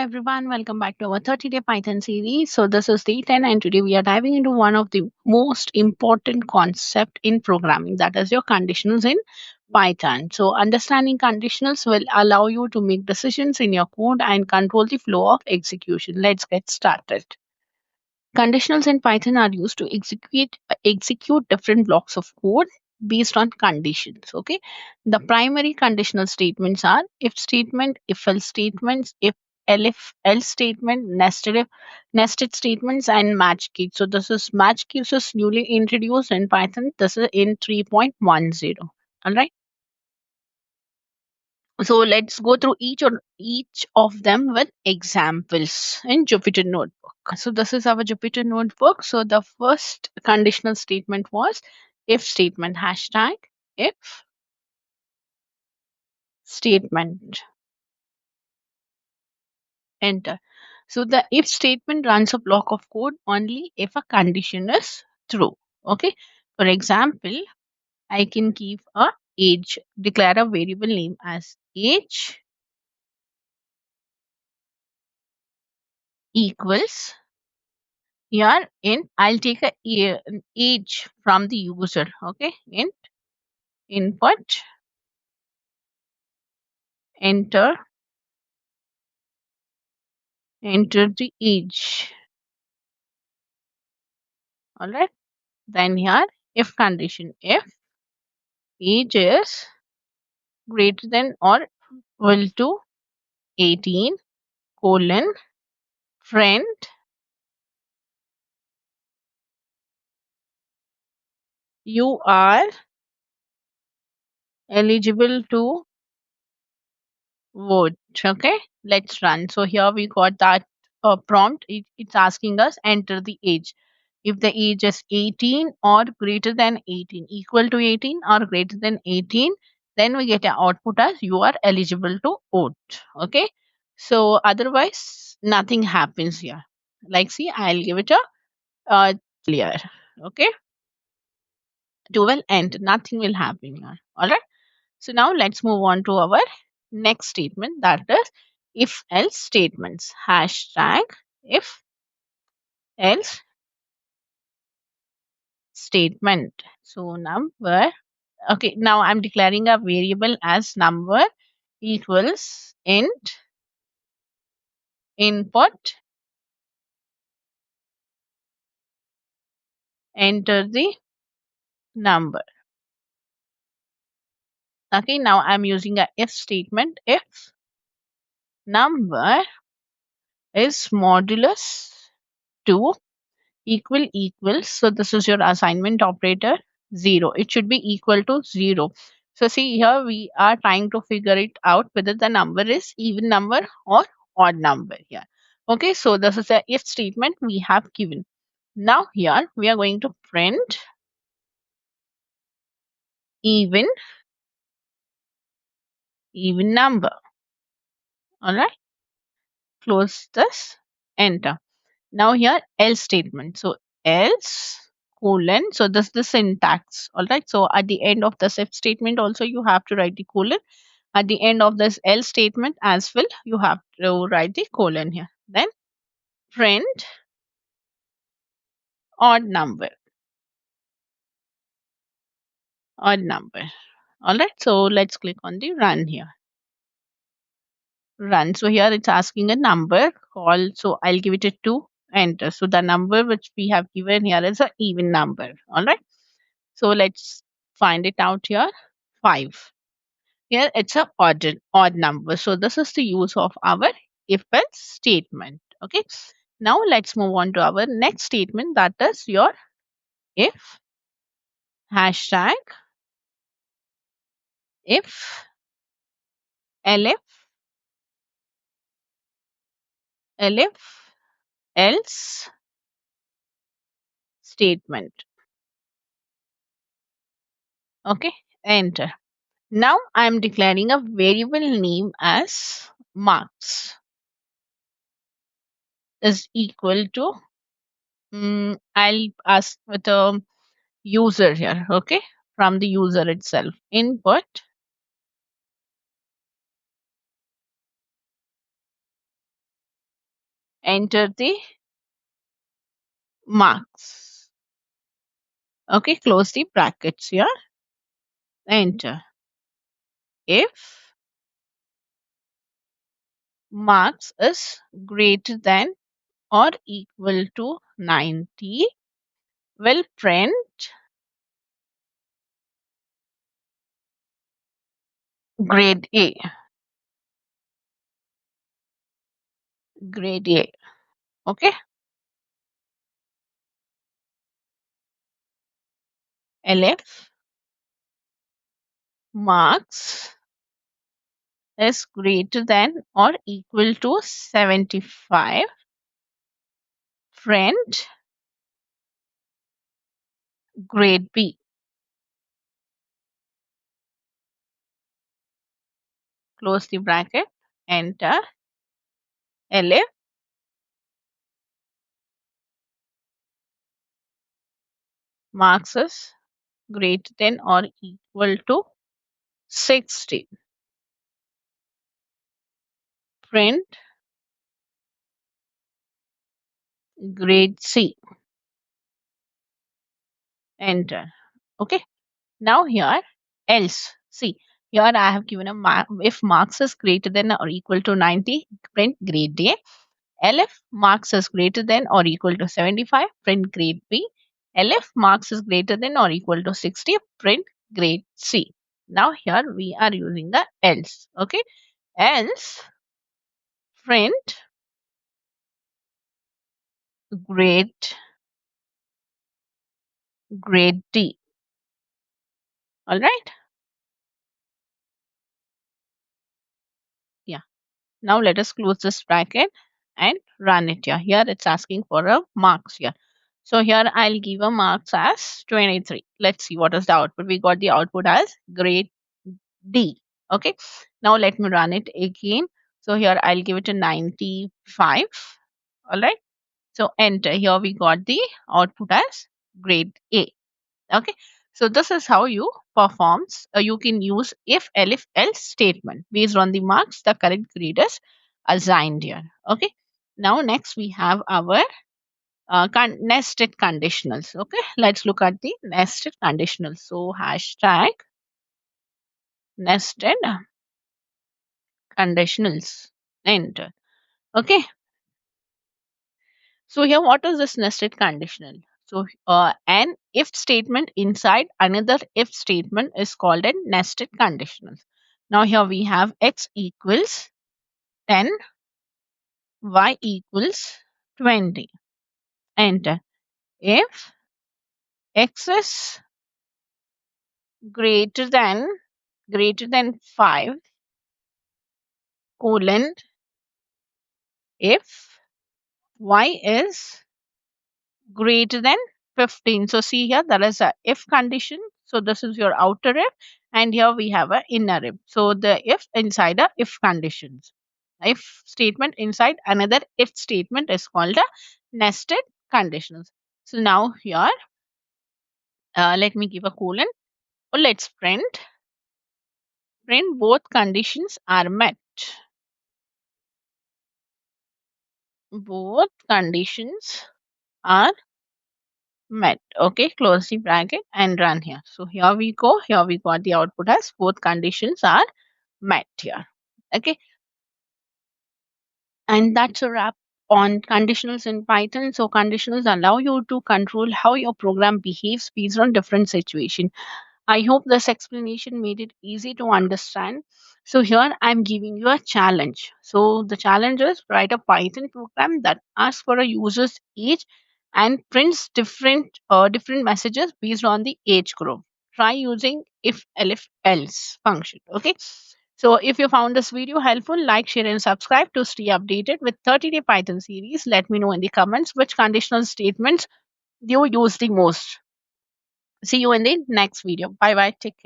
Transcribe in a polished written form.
everyone, welcome back to our 30-day Python series. So this is day 10 and today we are diving into one of the most important concept in programming, that is your conditionals in Python. So understanding conditionals will allow you to make decisions in your code and control the flow of execution. Let's get started. Conditionals in Python are used to execute different blocks of code based on conditions. Okay, the primary conditional statements are if statement, if else statements, if else statement, nested statements, and match case. So this is match cases newly introduced in Python. This is in 3.10. All right. So let's go through each of them with examples in Jupyter Notebook. So this is our Jupyter Notebook. So the first conditional statement was if statement hashtag if statement enter. So the if statement runs a block of code only if a condition is true. Okay. For example, I can give a age, declare a variable name as age equals. Here in I'll take an age from the user. Okay, in input enter enter the age. All right. Then here if condition, if age is greater than or equal to 18 colon friend, you are eligible to vote. Okay, let's run. So here we got that prompt. It's asking us enter the age. If the age is 18 or greater than 18, equal to 18 or greater than 18, then we get an output as you are eligible to vote. Okay, so otherwise nothing happens here. Like, see, I'll give it a clear. Okay, 12 and nothing will happen here. All right. So now let's move on to our next statement, that is if else statements. Hashtag if else statement. So number, okay, now I'm declaring a variable as number equals int input, enter the number. Okay, now I'm using a if statement. If number is modulus 2 equals, so this is your assignment operator, 0, it should be equal to 0. So see here we are trying to figure it out whether the number is even number or odd number here. Okay, so this is a if statement we have given. Now here we are going to print even number. All right, close this, enter. Now here else statement. So else colon. So this is the syntax. All right. So at the end of this if statement also you have to write the colon. At the end of this else statement as well you have to write the colon here. Then print odd number. Odd number. All right. So let's click on the run here. Run. So here it's asking a number call. So I'll give it a 2. Enter. So the number which we have given here is an even number. All right. So let's find it out here. 5. Here it's a odd number. So this is the use of our if else statement. Okay. Now let's move on to our next statement, that is your if hashtag if elif elif else statement. Okay. Enter. Now I'm declaring a variable name as marks is equal to, I'll ask with a user here. Okay, from the user itself, input enter the marks. Okay, close the brackets here, enter. If marks is greater than or equal to 90, will print grade A. Grade A. Okay, elif marks is greater than or equal to 75, print grade B. Close the bracket, enter. Elif marks is greater than or equal to 60, print grade C, enter. Okay, now here else. See, here I have given a mark. If marks is greater than or equal to 90, print grade A. Elif marks is greater than or equal to 75, print grade B. Elif marks is greater than or equal to 60, print grade C. Now here we are using the else. Okay, else print grade grade D. All right. Yeah. Now let us close this bracket and run it here. Here it's asking for a marks here. So here I'll give a marks as 23. Let's see what is the output. We got the output as grade D. Okay. Now let me run it again. So here I'll give it a 95. All right. So enter. Here we got the output as grade A. Okay, so this is how you performs. You can use if-elif-else statement based on the marks the correct grade is assigned here. Okay, now next we have our nested conditionals. Okay, let's look at the nested conditionals. So hashtag nested conditionals. Enter. Okay, so here, what is this nested conditional? So, an if statement inside another if statement is called a nested conditional. Now, here we have x equals 10, y equals 20. Enter. If x is greater than 5 colon if y is greater than 15. So see here, there is a if condition. So this is your outer if, and here we have a inner if. So the if inside a if conditions. If statement inside another if statement is called a nested conditionals. So now here, let me give a colon. Oh, let's print both conditions are met. Both conditions are met. Okay, close the bracket and run here. So here we go. Here we got the output as both conditions are met here. Okay, and that's a wrap on conditionals in Python. So conditionals allow you to control how your program behaves based on different situation. I hope this explanation made it easy to understand. So here I'm giving you a challenge. So the challenge is write a Python program that asks for a user's age and prints different messages based on the age group. Try using if elif else function. Okay. So if you found this video helpful, like, share, and subscribe to stay updated with 30-day Python series. Let me know in the comments which conditional statements do you use the most. See you in the next video. Bye bye. Take care.